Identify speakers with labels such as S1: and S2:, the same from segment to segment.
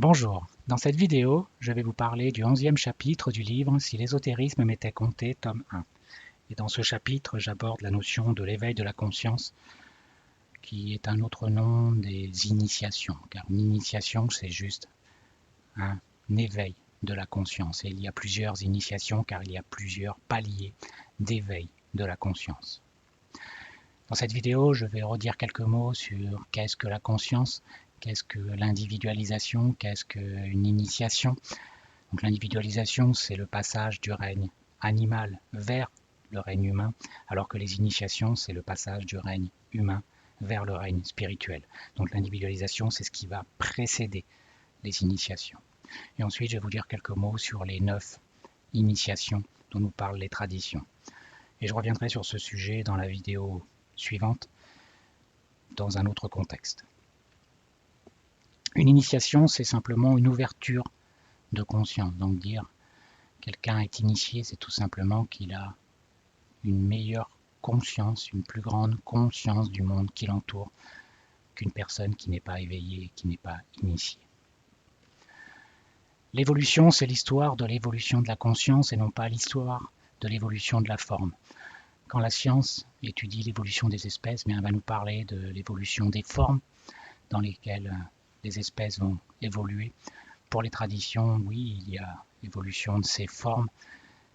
S1: Bonjour, dans cette vidéo, je vais vous parler du 11e chapitre du livre Si l'ésotérisme m'était compté, tome 1. Et dans ce chapitre, j'aborde la notion de l'éveil de la conscience, qui est un autre nom des initiations, car une initiation, c'est juste un éveil de la conscience. Et il y a plusieurs initiations, car il y a plusieurs paliers d'éveil de la conscience. Dans cette vidéo, je vais redire quelques mots sur qu'est-ce que la conscience, qu'est-ce que l'individualisation, qu'est-ce qu'une initiation. Donc l'individualisation, c'est le passage du règne animal vers le règne humain, alors que les initiations, c'est le passage du règne humain vers le règne spirituel. Donc l'individualisation, c'est ce qui va précéder les initiations. Et ensuite, je vais vous dire quelques mots sur les 9 initiations dont nous parlent les traditions. Et je reviendrai sur ce sujet dans la vidéo suivante, dans un autre contexte. Une initiation, c'est simplement une ouverture de conscience. Donc dire quelqu'un est initié, c'est tout simplement qu'il a une meilleure conscience, une plus grande conscience du monde qui l'entoure qu'une personne qui n'est pas éveillée, qui n'est pas initiée. L'évolution, c'est l'histoire de l'évolution de la conscience et non pas l'histoire de l'évolution de la forme. Quand la science étudie l'évolution des espèces, elle va nous parler de l'évolution des formes dans lesquelles les espèces vont évoluer. Pour les traditions, oui, il y a évolution de ces formes,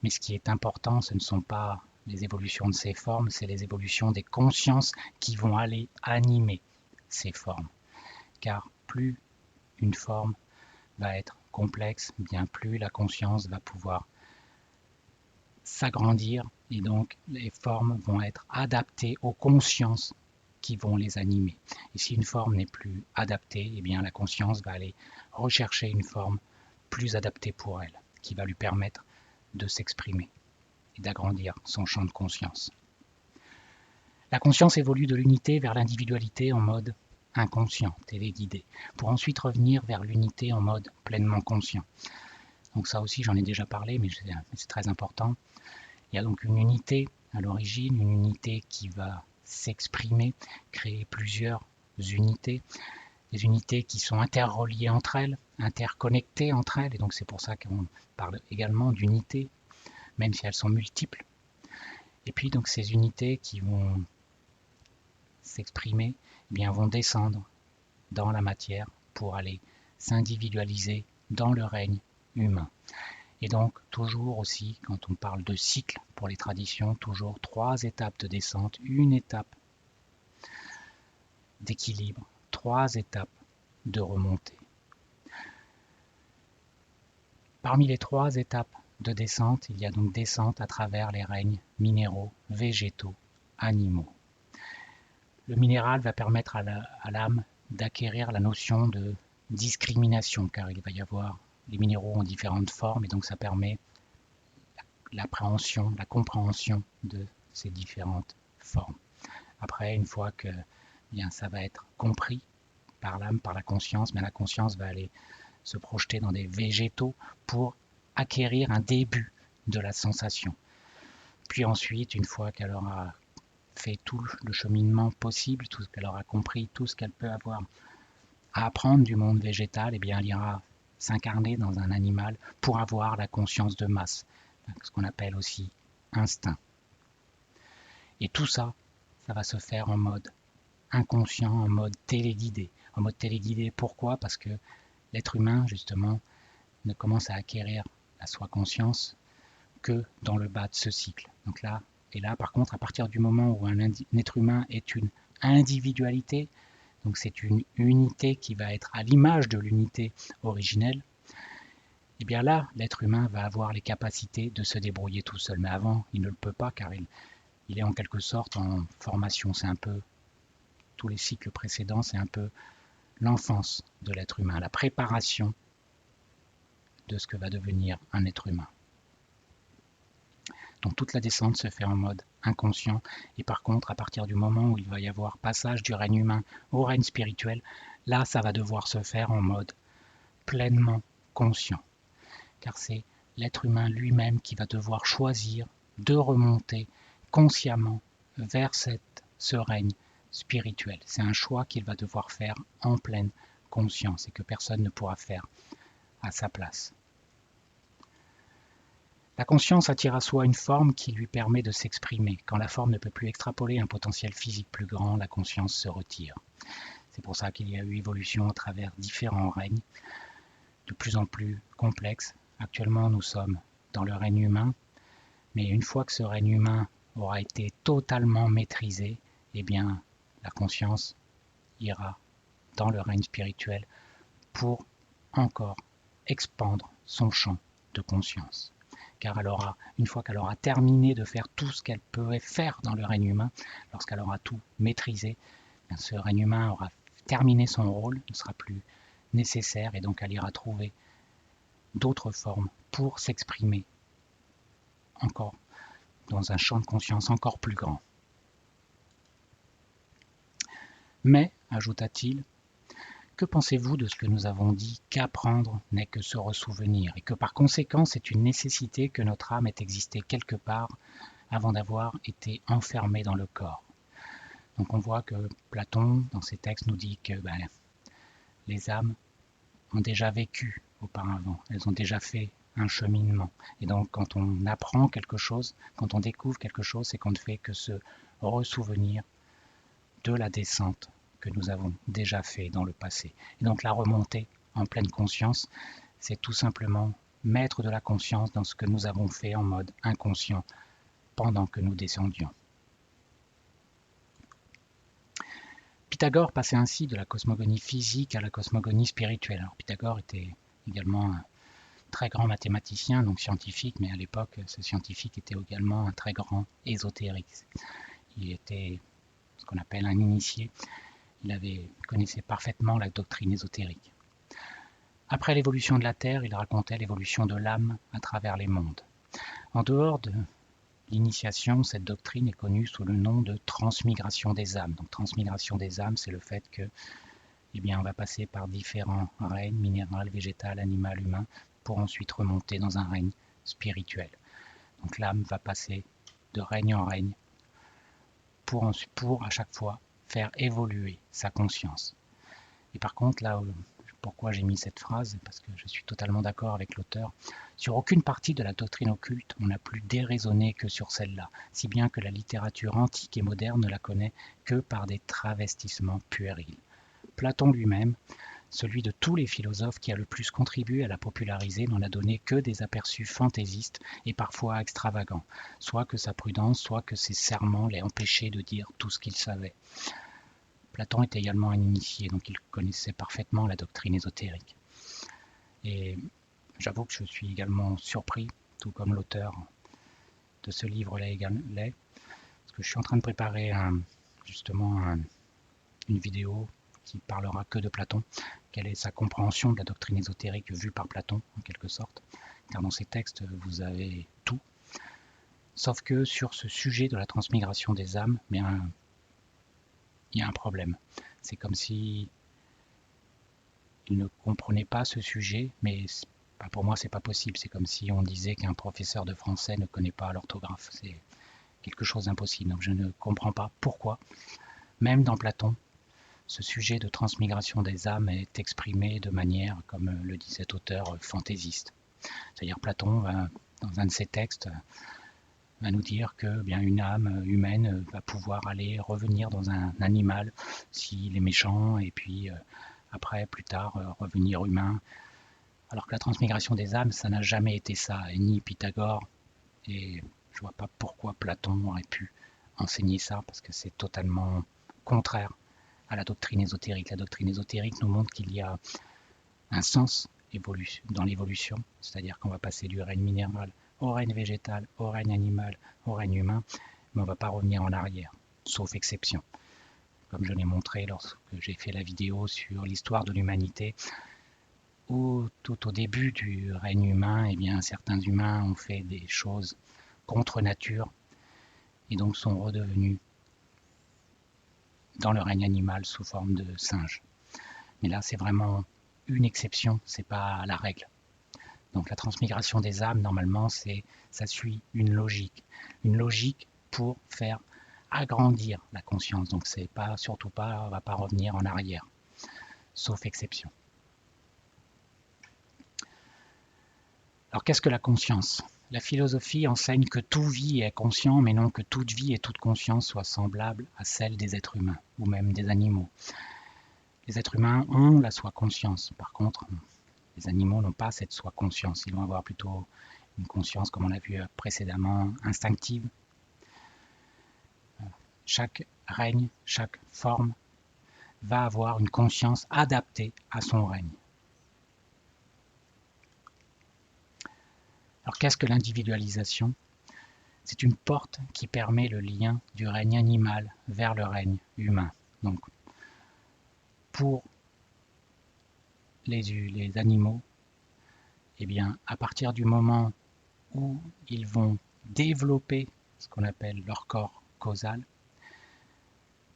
S1: mais ce qui est important, ce ne sont pas les évolutions de ces formes, c'est les évolutions des consciences qui vont aller animer ces formes. Car plus une forme va être complexe, bien plus la conscience va pouvoir s'agrandir et donc les formes vont être adaptées aux consciences qui vont les animer. Et si une forme n'est plus adaptée, eh bien la conscience va aller rechercher une forme plus adaptée pour elle, qui va lui permettre de s'exprimer et d'agrandir son champ de conscience. La conscience évolue de l'unité vers l'individualité en mode inconscient, téléguidé, pour ensuite revenir vers l'unité en mode pleinement conscient. Donc ça aussi j'en ai déjà parlé, mais c'est très important. Il y a donc une unité à l'origine, une unité qui va s'exprimer, créer plusieurs unités, des unités qui sont interreliées entre elles, interconnectées entre elles, et donc c'est pour ça qu'on parle également d'unité, même si elles sont multiples. Et puis donc ces unités qui vont s'exprimer, vont descendre dans la matière pour aller s'individualiser dans le règne humain. Et donc, toujours aussi, quand on parle de cycle pour les traditions, toujours 3 étapes de descente, une étape d'équilibre, 3 étapes de remontée. Parmi les 3 étapes de descente, il y a donc descente à travers les règnes minéraux, végétaux, animaux. Le minéral va permettre à l'âme d'acquérir la notion de discrimination, car il va y avoir, les minéraux ont différentes formes, et donc ça permet l'appréhension, la compréhension de ces différentes formes. Après, une fois que ça va être compris par l'âme, par la conscience, mais la conscience va aller se projeter dans des végétaux pour acquérir un début de la sensation. Puis ensuite, une fois qu'elle aura fait tout le cheminement possible, tout ce qu'elle aura compris, tout ce qu'elle peut avoir à apprendre du monde végétal, elle ira s'incarner dans un animal pour avoir la conscience de masse, ce qu'on appelle aussi instinct. Et tout ça, ça va se faire en mode inconscient, en mode téléguidé. En mode téléguidé, pourquoi? Parce que l'être humain, justement, ne commence à acquérir la soi-conscience que dans le bas de ce cycle. Donc là, par contre, à partir du moment où un être humain est une individualité, donc c'est une unité qui va être à l'image de l'unité originelle, et bien là, l'être humain va avoir les capacités de se débrouiller tout seul. Mais avant, il ne le peut pas car il est en quelque sorte en formation. C'est un peu, tous les cycles précédents, c'est un peu l'enfance de l'être humain, la préparation de ce que va devenir un être humain. Donc toute la descente se fait en mode inconscient. Et par contre, à partir du moment où il va y avoir passage du règne humain au règne spirituel, là, ça va devoir se faire en mode pleinement conscient. Car c'est l'être humain lui-même qui va devoir choisir de remonter consciemment vers ce règne spirituel. C'est un choix qu'il va devoir faire en pleine conscience et que personne ne pourra faire à sa place. La conscience attire à soi une forme qui lui permet de s'exprimer. Quand la forme ne peut plus extrapoler un potentiel physique plus grand, la conscience se retire. C'est pour ça qu'il y a eu évolution à travers différents règnes, de plus en plus complexes. Actuellement, nous sommes dans le règne humain, mais une fois que ce règne humain aura été totalement maîtrisé, eh bien, la conscience ira dans le règne spirituel pour encore expandre son champ de conscience. Car une fois qu'elle aura terminé de faire tout ce qu'elle peut faire dans le règne humain, lorsqu'elle aura tout maîtrisé, ce règne humain aura terminé son rôle, ne sera plus nécessaire et donc elle ira trouver d'autres formes pour s'exprimer encore dans un champ de conscience encore plus grand. Mais, ajouta-t-il, que pensez-vous de ce que nous avons dit qu'apprendre n'est que se ressouvenir et que par conséquent c'est une nécessité que notre âme ait existé quelque part avant d'avoir été enfermée dans le corps. Donc on voit que Platon, dans ses textes, nous dit que les âmes ont déjà vécu auparavant, elles ont déjà fait un cheminement. Et donc quand on apprend quelque chose, quand on découvre quelque chose, c'est qu'on ne fait que se ressouvenir de la descente que nous avons déjà fait dans le passé. Et donc la remontée en pleine conscience, c'est tout simplement mettre de la conscience dans ce que nous avons fait en mode inconscient pendant que nous descendions. Pythagore passait ainsi de la cosmogonie physique à la cosmogonie spirituelle. Alors Pythagore était également un très grand mathématicien, donc scientifique, mais à l'époque, ce scientifique était également un très grand ésotérique. Il était ce qu'on appelle un initié. Il connaissait parfaitement la doctrine ésotérique. Après l'évolution de la Terre, il racontait l'évolution de l'âme à travers les mondes. En dehors de l'initiation, cette doctrine est connue sous le nom de transmigration des âmes. Donc transmigration des âmes, c'est le fait que, on va passer par différents règnes, minéral, végétal, animal, humain, pour ensuite remonter dans un règne spirituel. Donc l'âme va passer de règne en règne pour à chaque fois faire évoluer sa conscience. Et par contre, là, pourquoi j'ai mis cette phrase, parce que je suis totalement d'accord avec l'auteur, sur aucune partie de la doctrine occulte, on n'a plus déraisonné que sur celle-là, si bien que la littérature antique et moderne ne la connaît que par des travestissements puérils. Platon lui-même, celui de tous les philosophes qui a le plus contribué à la populariser, n'en a donné que des aperçus fantaisistes et parfois extravagants, soit que sa prudence, soit que ses serments l'aient empêché de dire tout ce qu'il savait. Platon était également un initié, donc il connaissait parfaitement la doctrine ésotérique. Et j'avoue que je suis également surpris, tout comme l'auteur de ce livre-là l'est, parce que je suis en train de préparer une vidéo qui parlera que de Platon, quelle est sa compréhension de la doctrine ésotérique vue par Platon, en quelque sorte, car dans ses textes, vous avez tout, sauf que sur ce sujet de la transmigration des âmes, il y a un problème. C'est comme si il ne comprenait pas ce sujet, mais pour moi, c'est pas possible. C'est comme si on disait qu'un professeur de français ne connaît pas l'orthographe. C'est quelque chose d'impossible. Donc je ne comprends pas pourquoi, même dans Platon, ce sujet de transmigration des âmes est exprimé de manière, comme le dit cet auteur, fantaisiste. C'est-à-dire Platon, dans un de ses textes, va nous dire que une âme humaine va pouvoir aller revenir dans un animal s'il est méchant, et puis après, plus tard, revenir humain. Alors que la transmigration des âmes, ça n'a jamais été ça, et ni Pythagore, et je vois pas pourquoi Platon aurait pu enseigner ça, parce que c'est totalement contraire à la doctrine ésotérique. La doctrine ésotérique nous montre qu'il y a un sens dans l'évolution, c'est-à-dire qu'on va passer du règne minéral au règne végétal, au règne animal, au règne humain, mais on ne va pas revenir en arrière, sauf exception. Comme je l'ai montré lorsque j'ai fait la vidéo sur l'histoire de l'humanité, où tout au début du règne humain, certains humains ont fait des choses contre nature et donc sont redevenus dans le règne animal sous forme de singes. Mais là, c'est vraiment une exception, c'est pas la règle. Donc la transmigration des âmes, normalement, ça suit une logique pour faire agrandir la conscience. Donc c'est pas, surtout pas, on va pas revenir en arrière sauf exception. Alors qu'est-ce que la conscience? La philosophie enseigne que tout vie est conscient, mais non que toute vie et toute conscience soient semblables à celle des êtres humains, ou même des animaux. Les êtres humains ont la soi-conscience. Par contre, les animaux n'ont pas cette soi-conscience. Ils vont avoir plutôt une conscience, comme on l'a vu précédemment, instinctive. Chaque règne, chaque forme va avoir une conscience adaptée à son règne. Alors qu'est-ce que l'individualisation? C'est une porte qui permet le lien du règne animal vers le règne humain. Donc, pour les animaux, eh bien, à partir du moment où ils vont développer ce qu'on appelle leur corps causal,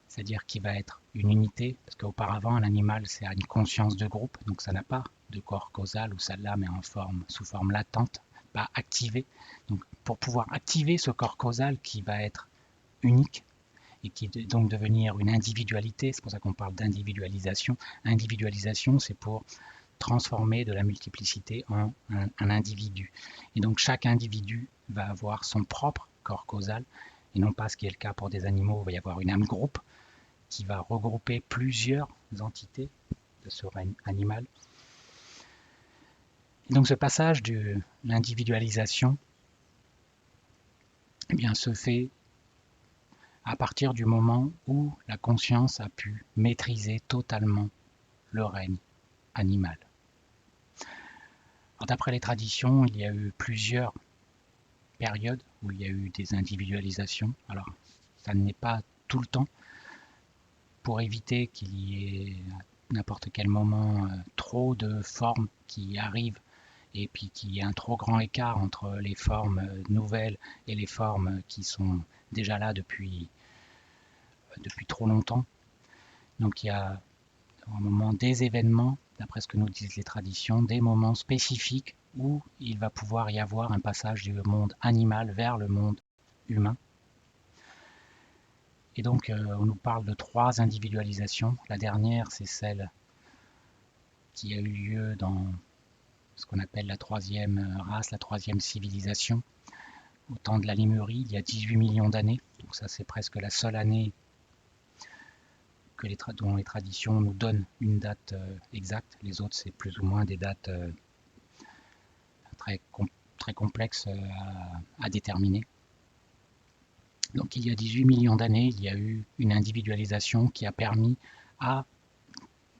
S1: c'est-à-dire qu'il va être une unité, parce qu'auparavant, un animal, c'est une conscience de groupe, donc ça n'a pas de corps causal, ou ça l'a, mais sous forme latente, pas activé. Donc, pour pouvoir activer ce corps causal qui va être unique, et qui donc devenir une individualité, c'est pour ça qu'on parle d'individualisation. Individualisation, c'est pour transformer de la multiplicité en un individu. Et donc chaque individu va avoir son propre corps causal, et non pas ce qui est le cas pour des animaux, il va y avoir une âme groupe qui va regrouper plusieurs entités de ce règne animal. Et donc ce passage de l'individualisation eh bien, se fait à partir du moment où la conscience a pu maîtriser totalement le règne animal. D'après les traditions, il y a eu plusieurs périodes où il y a eu des individualisations. Alors, ça n'est pas tout le temps, pour éviter qu'il y ait à n'importe quel moment trop de formes qui arrivent et puis qu'il y ait un trop grand écart entre les formes nouvelles et les formes qui sont déjà là depuis trop longtemps. Donc il y a un moment des événements, d'après ce que nous disent les traditions, des moments spécifiques où il va pouvoir y avoir un passage du monde animal vers le monde humain. Et donc on nous parle de 3 individualisations. La dernière, c'est celle qui a eu lieu dans ce qu'on appelle la 3e race, la 3e civilisation, au temps de la Lémurie, il y a 18 millions d'années. Donc ça, c'est presque la seule année dont les traditions nous donnent une date exacte. Les autres, c'est plus ou moins des dates très complexes à déterminer. Donc il y a 18 millions d'années, il y a eu une individualisation qui a permis à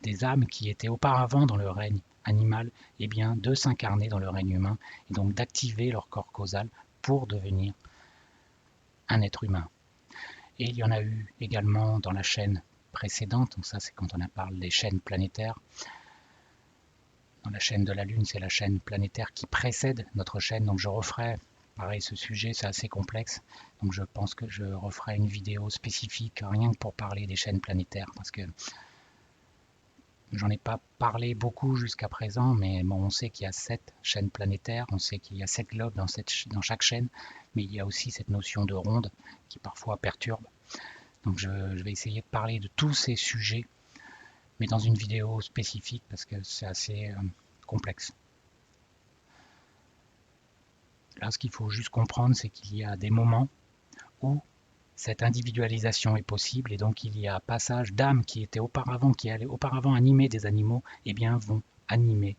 S1: des âmes qui étaient auparavant dans le règne animal eh bien, de s'incarner dans le règne humain et donc d'activer leur corps causal pour devenir un être humain. Et il y en a eu également dans la chaîne précédente, donc ça c'est quand on parle des chaînes planétaires. Dans la chaîne de la Lune, c'est la chaîne planétaire qui précède notre chaîne, donc je referai, pareil, ce sujet c'est assez complexe, donc je pense que je referai une vidéo spécifique rien que pour parler des chaînes planétaires, parce que j'en ai pas parlé beaucoup jusqu'à présent, mais bon, on sait qu'il y a 7 chaînes planétaires, on sait qu'il y a 7 globes dans chaque chaîne, mais il y a aussi cette notion de ronde qui parfois perturbe. Donc je vais essayer de parler de tous ces sujets, mais dans une vidéo spécifique parce que c'est assez complexe. Là, ce qu'il faut juste comprendre, c'est qu'il y a des moments où cette individualisation est possible et donc il y a un passage d'âmes qui allaient auparavant animer des animaux, et bien vont animer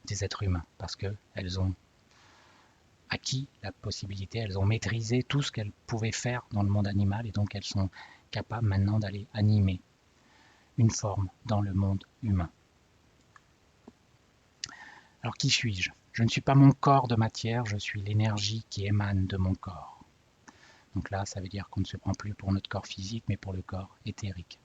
S1: des êtres humains parce qu'elles ont acquis la possibilité, elles ont maîtrisé tout ce qu'elles pouvaient faire dans le monde animal et donc elles sont capables maintenant d'aller animer une forme dans le monde humain. Alors qui suis-je? Je ne suis pas mon corps de matière, je suis l'énergie qui émane de mon corps. Donc là, ça veut dire qu'on ne se prend plus pour notre corps physique, mais pour le corps éthérique.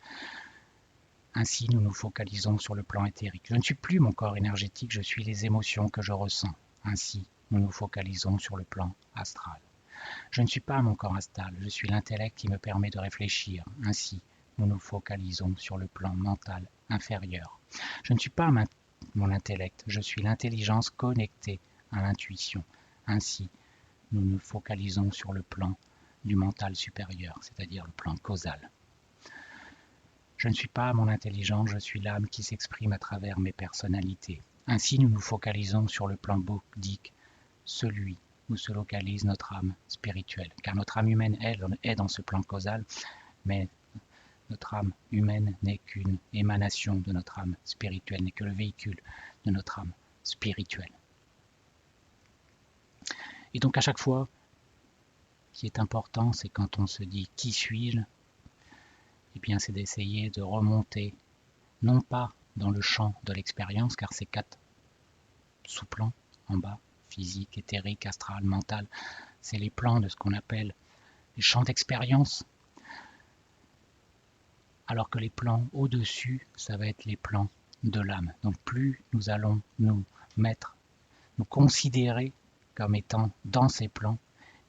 S1: Ainsi, nous nous focalisons sur le plan éthérique. Je ne suis plus mon corps énergétique, je suis les émotions que je ressens. Ainsi, nous nous focalisons sur le plan astral. Je ne suis pas mon corps astral, je suis l'intellect qui me permet de réfléchir. Ainsi, nous nous focalisons sur le plan mental inférieur. Je ne suis pas mon intellect, je suis l'intelligence connectée à l'intuition. Ainsi, nous nous focalisons sur le plan du mental supérieur, c'est-à-dire le plan causal. Je ne suis pas mon intelligence, je suis l'âme qui s'exprime à travers mes personnalités. Ainsi, nous nous focalisons sur le plan bouddhique, celui où se localise notre âme spirituelle. Car notre âme humaine, elle, est dans ce plan causal, mais notre âme humaine n'est qu'une émanation de notre âme spirituelle, n'est que le véhicule de notre âme spirituelle. Et donc à chaque fois, ce qui est important, c'est quand on se dit « qui suis-je ?» Eh bien, c'est d'essayer de remonter, non pas dans le champ de l'expérience, car c'est 4 sous-plans en bas, physique, éthérique, astral, mental, c'est les plans de ce qu'on appelle les champs d'expérience, alors que les plans au-dessus, ça va être les plans de l'âme. Donc plus nous allons nous considérer comme étant dans ces plans,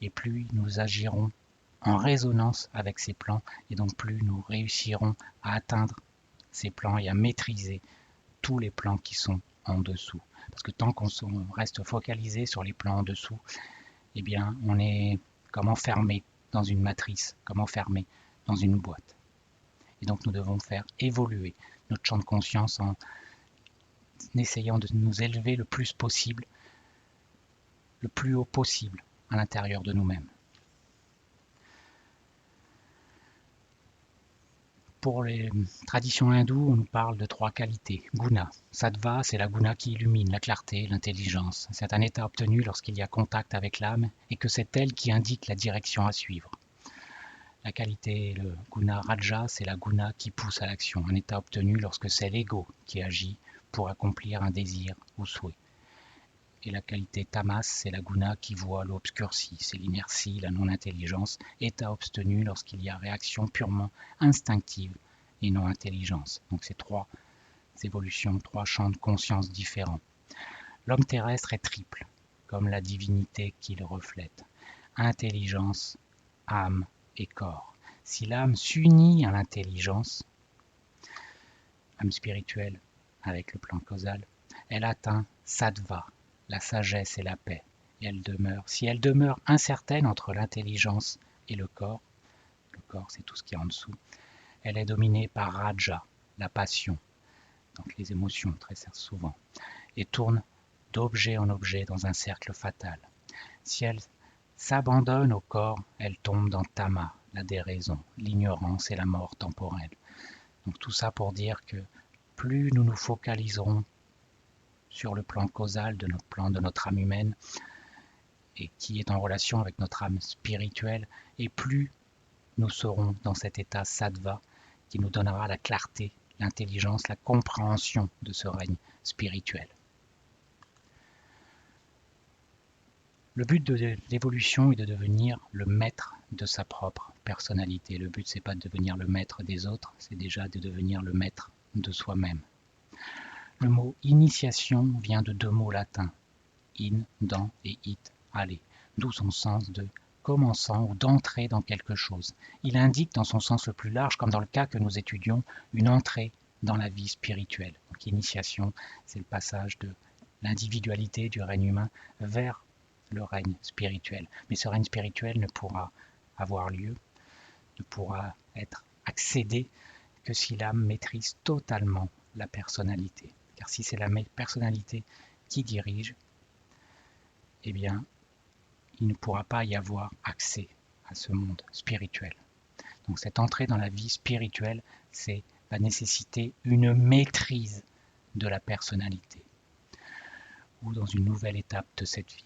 S1: et plus nous agirons en résonance avec ces plans, et donc plus nous réussirons à atteindre ces plans et à maîtriser tous les plans qui sont en dessous. Parce que tant qu'on reste focalisé sur les plans en dessous, eh bien on est comme enfermé dans une matrice, comme enfermé dans une boîte. Et donc nous devons faire évoluer notre champ de conscience en essayant de nous élever le plus possible, le plus haut possible à l'intérieur de nous-mêmes. Pour les traditions hindoues, on nous parle de 3 qualités. Guna. Sattva, c'est la guna qui illumine, la clarté, l'intelligence. C'est un état obtenu lorsqu'il y a contact avec l'âme et que c'est elle qui indique la direction à suivre. La qualité, le guna raja, c'est la guna qui pousse à l'action, un état obtenu lorsque c'est l'ego qui agit pour accomplir un désir ou souhait. Et la qualité tamas, c'est la guna qui voit l'obscurci, c'est l'inertie, la non-intelligence, état obtenu lorsqu'il y a réaction purement instinctive et non intelligence. Donc c'est 3 évolutions, 3 champs de conscience différents. L'homme terrestre est triple, comme la divinité qui le reflète. Intelligence, âme et corps. Si l'âme s'unit à l'intelligence, âme spirituelle avec le plan causal, elle atteint sattva, la sagesse et la paix. Et elle demeure. Si elle demeure incertaine entre l'intelligence et le corps c'est tout ce qui est en dessous, elle est dominée par raja, la passion, donc les émotions très souvent, et tourne d'objet en objet dans un cercle fatal. Si elle s'abandonne au corps, elle tombe dans tama, la déraison, l'ignorance et la mort temporelle. Donc tout ça pour dire que plus nous nous focaliserons sur le plan causal de notre plan de notre âme humaine et qui est en relation avec notre âme spirituelle, et plus nous serons dans cet état sattva qui nous donnera la clarté, l'intelligence, la compréhension de ce règne spirituel. Le but de l'évolution est de devenir le maître de sa propre personnalité. Le but, c'est pas de devenir le maître des autres, c'est déjà de devenir le maître de soi-même. Le mot initiation vient de 2 mots latins, in, dans, et it, aller, d'où son sens de commençant ou d'entrer dans quelque chose. Il indique dans son sens le plus large, comme dans le cas que nous étudions, une entrée dans la vie spirituelle. Donc initiation, c'est le passage de l'individualité du règne humain vers le règne spirituel. Mais ce règne spirituel ne pourra avoir lieu, ne pourra être accédé que si l'âme maîtrise totalement la personnalité. Car si c'est la personnalité qui dirige, eh bien, il ne pourra pas y avoir accès à ce monde spirituel. Donc cette entrée dans la vie spirituelle, va nécessiter une maîtrise de la personnalité ou dans une nouvelle étape de cette vie.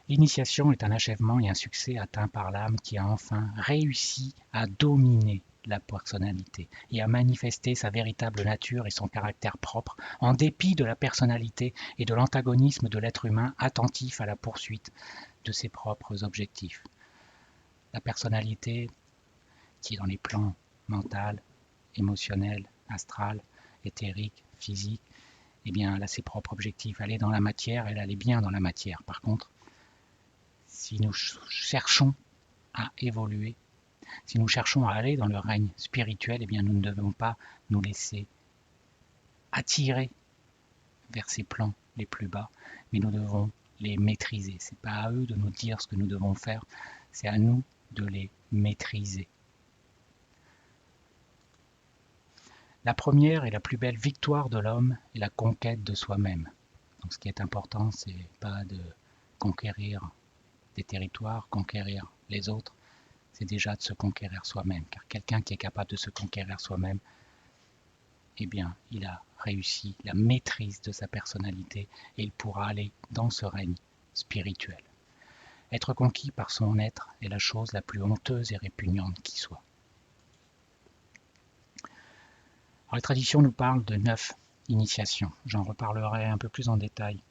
S1: L'initiation est un achèvement et un succès atteint par l'âme qui a enfin réussi à dominer la personnalité et à manifester sa véritable nature et son caractère propre en dépit de la personnalité et de l'antagonisme de l'être humain attentif à la poursuite de ses propres objectifs. La personnalité qui est dans les plans mental, émotionnel, astral, éthérique, physique, eh bien elle a ses propres objectifs. Elle est dans la matière, elle est bien dans la matière. Par contre, si nous cherchons à évoluer, si nous cherchons à aller dans le règne spirituel, eh bien nous ne devons pas nous laisser attirer vers ces plans les plus bas, mais nous devons les maîtriser. Ce n'est pas à eux de nous dire ce que nous devons faire, c'est à nous de les maîtriser. La première et la plus belle victoire de l'homme est la conquête de soi-même. Donc ce qui est important, c'est pas de conquérir des territoires, conquérir les autres, c'est déjà de se conquérir soi-même. Car quelqu'un qui est capable de se conquérir soi-même, eh bien, il a réussi la maîtrise de sa personnalité et il pourra aller dans ce règne spirituel. Être conquis par son être est la chose la plus honteuse et répugnante qui soit. Alors, les traditions nous parlent de 9 initiations. J'en reparlerai un peu plus en détail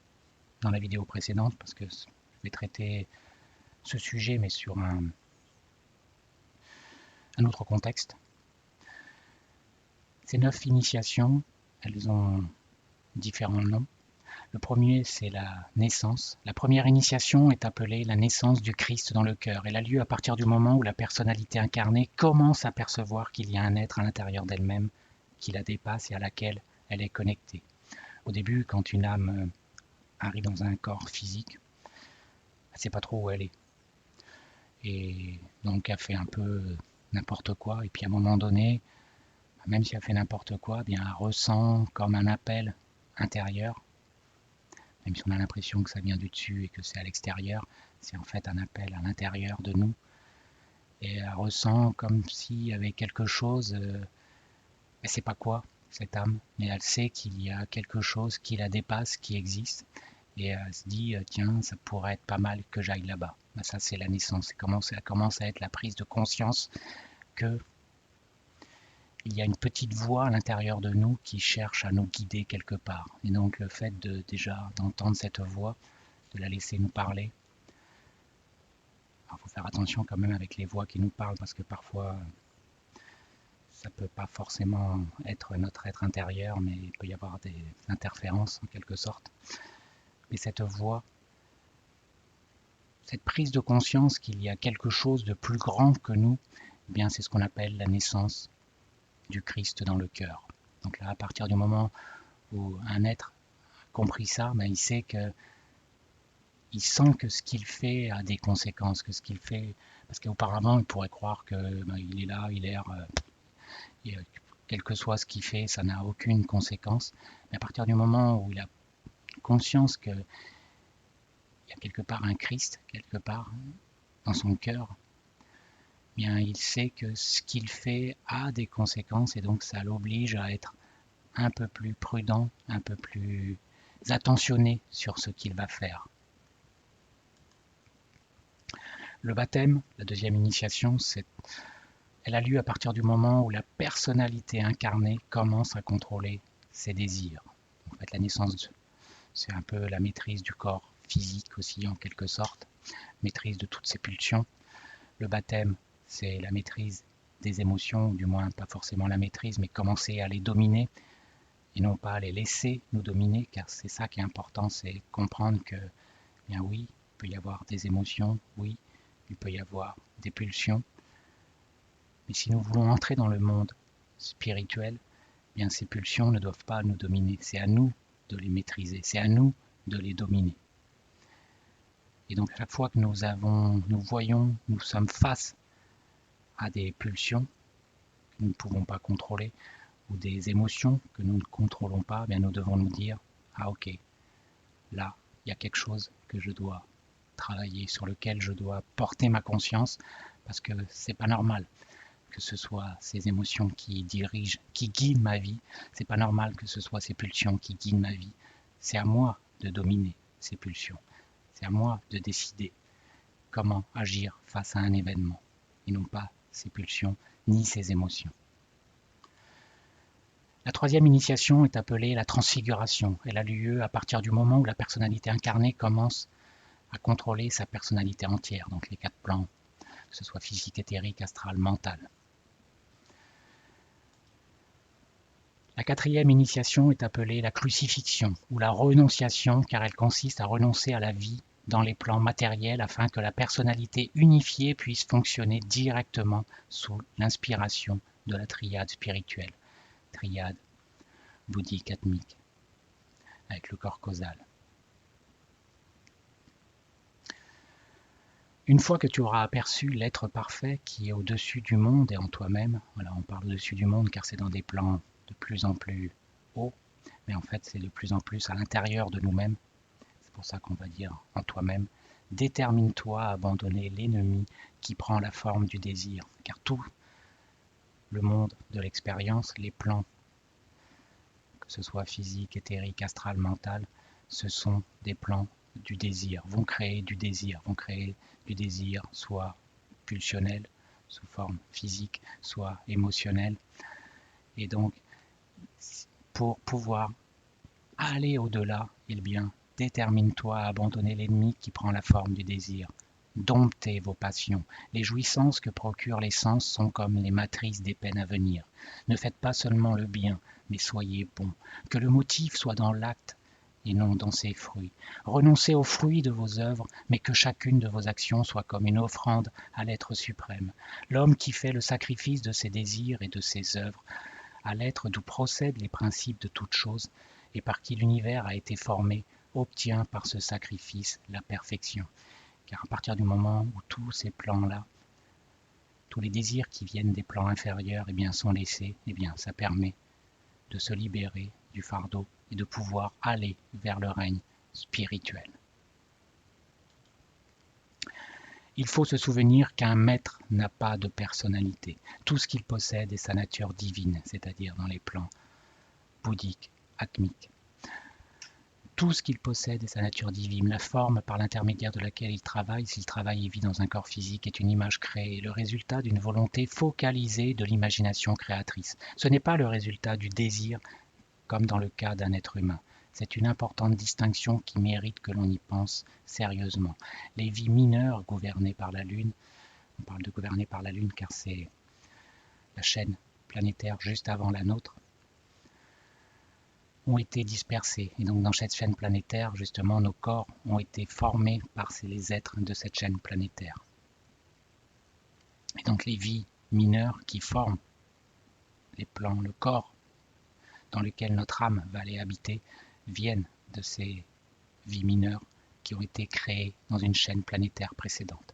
S1: dans la vidéo précédente parce que je vais traiter ce sujet mais sur un autre contexte. Ces 9 initiations, elles ont différents noms. Le premier, c'est la naissance. La première initiation est appelée la naissance du Christ dans le cœur. Elle a lieu à partir du moment où la personnalité incarnée commence à percevoir qu'il y a un être à l'intérieur d'elle-même qui la dépasse et à laquelle elle est connectée. Au début, quand une âme arrive dans un corps physique, elle ne sait pas trop où elle est. Et donc elle fait un peu n'importe quoi. Et puis à un moment donné, même si elle fait n'importe quoi, bien elle ressent comme un appel intérieur. Même si on a l'impression que ça vient du dessus et que c'est à l'extérieur, c'est en fait un appel à l'intérieur de nous. Et elle ressent comme s'il y avait quelque chose, elle ne sait pas quoi, cette âme, mais elle sait qu'il y a quelque chose qui la dépasse, qui existe. Et elle se dit, tiens, ça pourrait être pas mal que j'aille là-bas. Ben, ça, c'est la naissance. Ça commence à être la prise de conscience que il y a une petite voix à l'intérieur de nous qui cherche à nous guider quelque part. Et donc le fait déjà d'entendre cette voix, de la laisser nous parler. Il faut faire attention quand même avec les voix qui nous parlent parce que parfois ça peut pas forcément être notre être intérieur, mais il peut y avoir des interférences en quelque sorte. Mais cette voix, cette prise de conscience qu'il y a quelque chose de plus grand que nous, eh bien c'est ce qu'on appelle la naissance du Christ dans le cœur. Donc là, à partir du moment où un être a compris ça, ben il sait que il sent que ce qu'il fait a des conséquences, que ce qu'il fait, parce qu'auparavant il pourrait croire que ben, il est là, quel que soit ce qu'il fait, ça n'a aucune conséquence. Mais à partir du moment où il a conscience qu'il y a quelque part un Christ, quelque part dans son cœur, bien il sait que ce qu'il fait a des conséquences et donc ça l'oblige à être un peu plus prudent, un peu plus attentionné sur ce qu'il va faire. Le baptême, la deuxième initiation, elle a lieu à partir du moment où la personnalité incarnée commence à contrôler ses désirs. En fait, la naissance, c'est un peu la maîtrise du corps physique aussi en quelque sorte, maîtrise de toutes ses pulsions. Le baptême, c'est la maîtrise des émotions, ou du moins pas forcément la maîtrise, mais commencer à les dominer et non pas à les laisser nous dominer, car c'est ça qui est important, c'est comprendre que, bien oui, il peut y avoir des émotions, oui, il peut y avoir des pulsions, mais si nous voulons entrer dans le monde spirituel, bien ces pulsions ne doivent pas nous dominer, c'est à nous de les maîtriser, c'est à nous de les dominer. Et donc à chaque fois que nous voyons, nous sommes face à des pulsions que nous ne pouvons pas contrôler, ou des émotions que nous ne contrôlons pas, bien nous devons nous dire, ah ok, là, il y a quelque chose que je dois travailler, sur lequel je dois porter ma conscience, parce que c'est pas normal que ce soit ces émotions qui dirigent, qui guident ma vie, c'est pas normal que ce soit ces pulsions qui guident ma vie. C'est à moi de dominer ces pulsions. C'est à moi de décider comment agir face à un événement, et non pas ces pulsions ni ces émotions. La troisième initiation est appelée la transfiguration. Elle a lieu à partir du moment où la personnalité incarnée commence à contrôler sa personnalité entière, donc les 4 plans, que ce soit physique, éthérique, astral, mental. La quatrième initiation est appelée la crucifixion ou la renonciation, car elle consiste à renoncer à la vie dans les plans matériels afin que la personnalité unifiée puisse fonctionner directement sous l'inspiration de la triade spirituelle, triade bouddhique atmique, avec le corps causal. Une fois que tu auras aperçu l'être parfait qui est au-dessus du monde et en toi-même, voilà, on parle au-dessus du monde car c'est dans des plans de plus en plus haut, mais en fait c'est de plus en plus à l'intérieur de nous-mêmes. C'est pour ça qu'on va dire en toi-même, détermine-toi à abandonner l'ennemi qui prend la forme du désir, car tout le monde de l'expérience, les plans, que ce soit physique, éthérique, astral, mental, ce sont des plans du désir, vont créer du désir, soit pulsionnel, sous forme physique, soit émotionnel. Et donc, pour pouvoir aller au-delà, eh bien, détermine-toi à abandonner l'ennemi qui prend la forme du désir. Domptez vos passions. Les jouissances que procurent les sens sont comme les matrices des peines à venir. Ne faites pas seulement le bien, mais soyez bon. Que le motif soit dans l'acte et non dans ses fruits. Renoncez aux fruits de vos œuvres, mais que chacune de vos actions soit comme une offrande à l'être suprême. L'homme qui fait le sacrifice de ses désirs et de ses œuvres, à l'être d'où procèdent les principes de toute chose, et par qui l'univers a été formé, obtient par ce sacrifice la perfection. Car à partir du moment où tous ces plans-là, tous les désirs qui viennent des plans inférieurs, sont laissés, ça permet de se libérer du fardeau et de pouvoir aller vers le règne spirituel. Il faut se souvenir qu'un maître n'a pas de personnalité. Tout ce qu'il possède est sa nature divine, c'est-à-dire dans les plans bouddhiques, atmiques. Tout ce qu'il possède est sa nature divine. La forme par l'intermédiaire de laquelle il travaille, s'il travaille et vit dans un corps physique, est une image créée, le résultat d'une volonté focalisée de l'imagination créatrice. Ce n'est pas le résultat du désir, comme dans le cas d'un être humain. C'est une importante distinction qui mérite que l'on y pense sérieusement. Les vies mineures gouvernées par la Lune, on parle de gouverner par la Lune car c'est la chaîne planétaire juste avant la nôtre, ont été dispersés. Et donc dans cette chaîne planétaire, justement, nos corps ont été formés par les êtres de cette chaîne planétaire. Et donc les vies mineures qui forment les plans, le corps dans lequel notre âme va aller habiter, viennent de ces vies mineures qui ont été créées dans une chaîne planétaire précédente.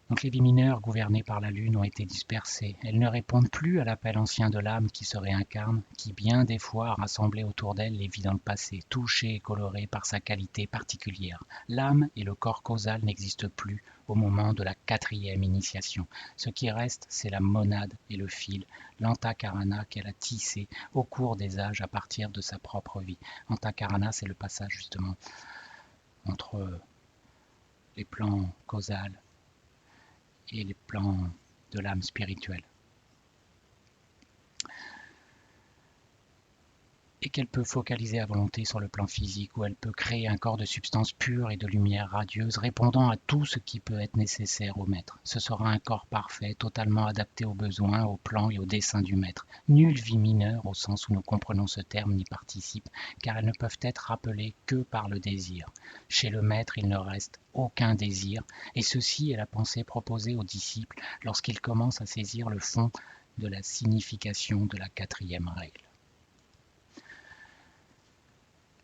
S1: Donc les vies mineures gouvernées par la Lune ont été dispersées. Elles ne répondent plus à l'appel ancien de l'âme qui se réincarne, qui bien des fois a rassemblé autour d'elle les vies dans le passé, touchées et colorées par sa qualité particulière. L'âme et le corps causal n'existent plus au moment de la 4e initiation. Ce qui reste, c'est la monade et le fil, l'antakarana qu'elle a tissé au cours des âges à partir de sa propre vie. Antakarana, c'est le passage justement entre les plans causals et les plans de l'âme spirituelle. Et qu'elle peut focaliser à volonté sur le plan physique, où elle peut créer un corps de substance pure et de lumière radieuse, répondant à tout ce qui peut être nécessaire au maître. Ce sera un corps parfait, totalement adapté aux besoins, aux plans et aux desseins du maître. Nulle vie mineure, au sens où nous comprenons ce terme, n'y participe, car elles ne peuvent être rappelées que par le désir. Chez le maître, il ne reste aucun désir, et ceci est la pensée proposée aux disciples lorsqu'ils commencent à saisir le fond de la signification de la 4e règle.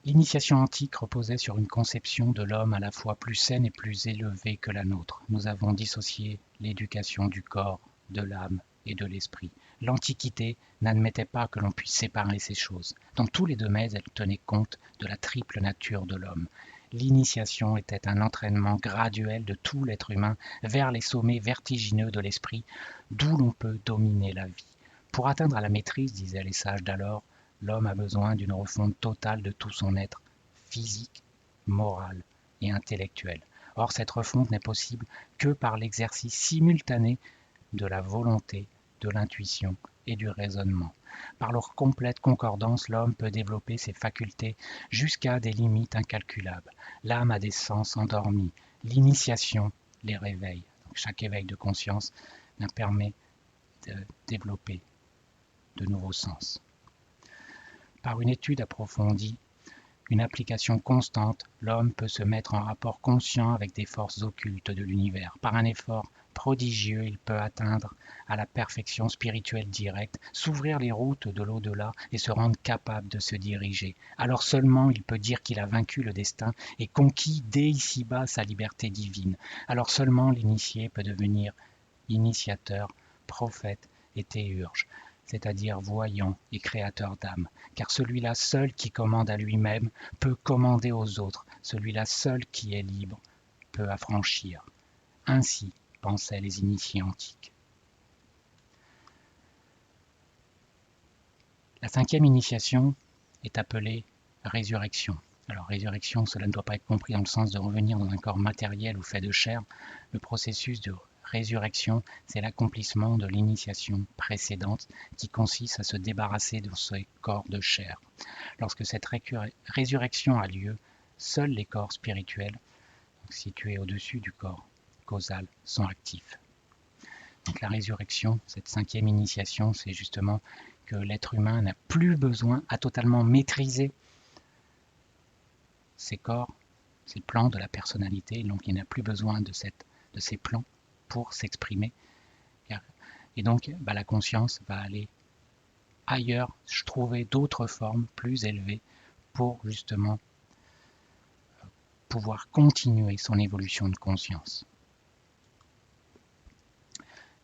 S1: L'initiation antique reposait sur une conception de l'homme à la fois plus saine et plus élevée que la nôtre. Nous avons dissocié l'éducation du corps, de l'âme et de l'esprit. L'Antiquité n'admettait pas que l'on puisse séparer ces choses. Dans tous les domaines, elle tenait compte de la triple nature de l'homme. L'initiation était un entraînement graduel de tout l'être humain vers les sommets vertigineux de l'esprit, d'où l'on peut dominer la vie. Pour atteindre à la maîtrise, disaient les sages d'alors, l'homme a besoin d'une refonte totale de tout son être, physique, moral et intellectuel. Or, cette refonte n'est possible que par l'exercice simultané de la volonté, de l'intuition et du raisonnement. Par leur complète concordance, l'homme peut développer ses facultés jusqu'à des limites incalculables. L'âme a des sens endormis. L'initiation les réveille. Donc, chaque éveil de conscience permet de développer de nouveaux sens. Par une étude approfondie, une application constante, l'homme peut se mettre en rapport conscient avec des forces occultes de l'univers. Par un effort prodigieux, il peut atteindre à la perfection spirituelle directe, s'ouvrir les routes de l'au-delà et se rendre capable de se diriger. Alors seulement il peut dire qu'il a vaincu le destin et conquis dès ici-bas sa liberté divine. Alors seulement l'initié peut devenir initiateur, prophète et théurge. c'est-à-dire voyant et créateur d'âme, car celui-là seul qui commande à lui-même peut commander aux autres, celui-là seul qui est libre peut affranchir. Ainsi pensaient les initiés antiques. La cinquième initiation est appelée résurrection. Alors résurrection, cela ne doit pas être compris dans le sens de revenir dans un corps matériel ou fait de chair. Le processus de résurrection, c'est l'accomplissement de l'initiation précédente qui consiste à se débarrasser de ce corps de chair. Lorsque cette résurrection a lieu, seuls les corps spirituels, situés au-dessus du corps causal, sont actifs. Donc la résurrection, cette cinquième initiation, c'est justement que l'être humain n'a plus besoin, a totalement maîtrisé ses corps, ses plans de la personnalité, donc il n'a plus besoin de ces plans pour s'exprimer. Et donc la conscience va aller ailleurs, trouver d'autres formes plus élevées pour justement pouvoir continuer son évolution de conscience.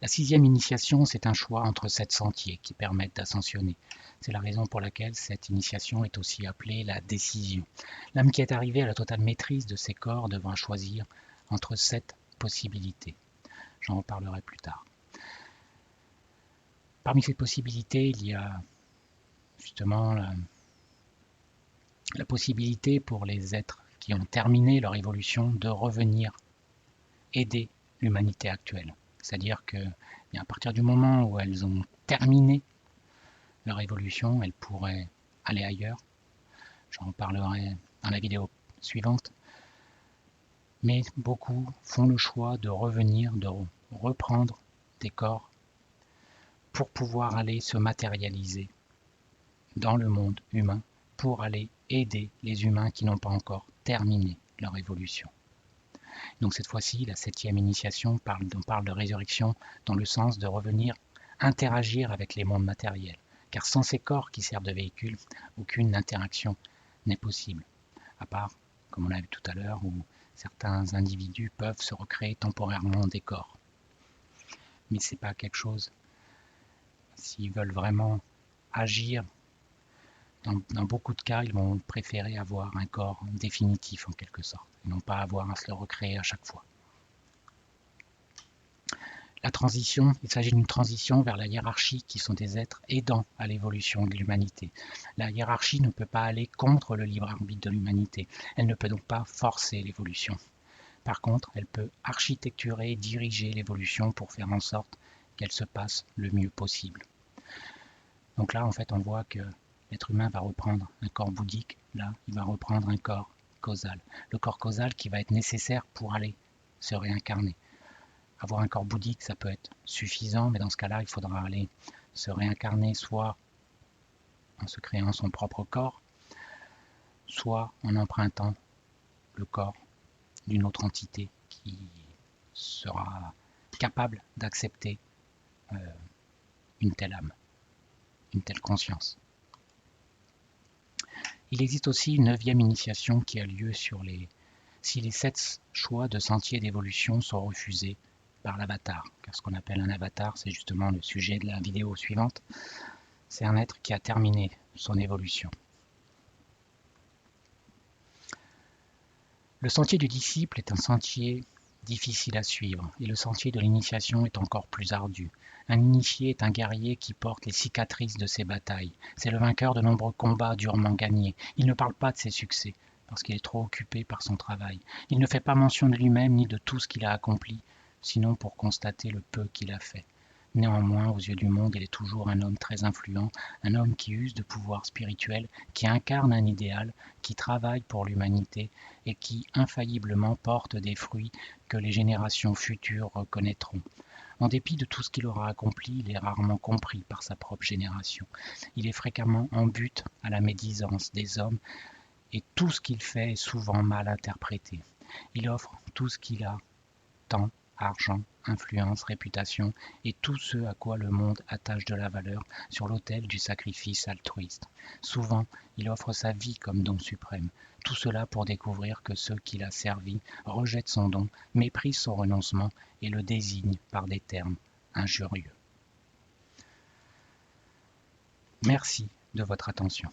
S1: La sixième initiation, c'est un choix entre 7 sentiers qui permettent d'ascensionner. C'est la raison pour laquelle cette initiation est aussi appelée la décision. L'âme qui est arrivée à la totale maîtrise de ses corps devra choisir entre 7 possibilités. J'en reparlerai plus tard. Parmi ces possibilités, il y a justement la possibilité pour les êtres qui ont terminé leur évolution de revenir aider l'humanité actuelle. C'est-à-dire qu'à partir du moment où elles ont terminé leur évolution, elles pourraient aller ailleurs. J'en parlerai dans la vidéo suivante. Mais beaucoup font le choix de revenir, de reprendre des corps pour pouvoir aller se matérialiser dans le monde humain, pour aller aider les humains qui n'ont pas encore terminé leur évolution. Donc cette fois-ci, la septième initiation on parle de résurrection dans le sens de revenir interagir avec les mondes matériels. Car sans ces corps qui servent de véhicule, aucune interaction n'est possible. À part, comme on l'a vu tout à l'heure, où certains individus peuvent se recréer temporairement des corps. Mais ce n'est pas quelque chose, s'ils veulent vraiment agir, dans beaucoup de cas, ils vont préférer avoir un corps définitif en quelque sorte, et non pas avoir à se le recréer à chaque fois. La transition, il s'agit d'une transition vers la hiérarchie qui sont des êtres aidants à l'évolution de l'humanité. La hiérarchie ne peut pas aller contre le libre arbitre de l'humanité. Elle ne peut donc pas forcer l'évolution. Par contre, elle peut architecturer et diriger l'évolution pour faire en sorte qu'elle se passe le mieux possible. Donc là, en fait, on voit que l'être humain va reprendre un corps bouddhique. Là, il va reprendre un corps causal. Le corps causal qui va être nécessaire pour aller se réincarner. Avoir un corps bouddhique, ça peut être suffisant, mais dans ce cas-là, il faudra aller se réincarner soit en se créant son propre corps, soit en empruntant le corps d'une autre entité qui sera capable d'accepter une telle âme, une telle conscience. Il existe aussi une 9e initiation qui a lieu si les 7 choix de sentiers d'évolution sont refusés par l'avatar. Car ce qu'on appelle un avatar, c'est justement le sujet de la vidéo suivante. C'est un être qui a terminé son évolution. Le sentier du disciple est un sentier difficile à suivre, et le sentier de l'initiation est encore plus ardu. Un initié est un guerrier qui porte les cicatrices de ses batailles. C'est le vainqueur de nombreux combats durement gagnés. Il ne parle pas de ses succès, parce qu'il est trop occupé par son travail. Il ne fait pas mention de lui-même ni de tout ce qu'il a accompli, sinon pour constater le peu qu'il a fait. Néanmoins, aux yeux du monde, il est toujours un homme très influent, un homme qui use de pouvoir spirituel, qui incarne un idéal, qui travaille pour l'humanité et qui infailliblement porte des fruits que les générations futures reconnaîtront. En dépit de tout ce qu'il aura accompli, il est rarement compris par sa propre génération. Il est fréquemment en butte à la médisance des hommes et tout ce qu'il fait est souvent mal interprété. Il offre tout ce qu'il a, temps, argent, influence, réputation et tout ce à quoi le monde attache de la valeur sur l'autel du sacrifice altruiste. Souvent, il offre sa vie comme don suprême. Tout cela pour découvrir que ceux qu'il a servis rejettent son don, méprisent son renoncement et le désignent par des termes injurieux. Merci de votre attention.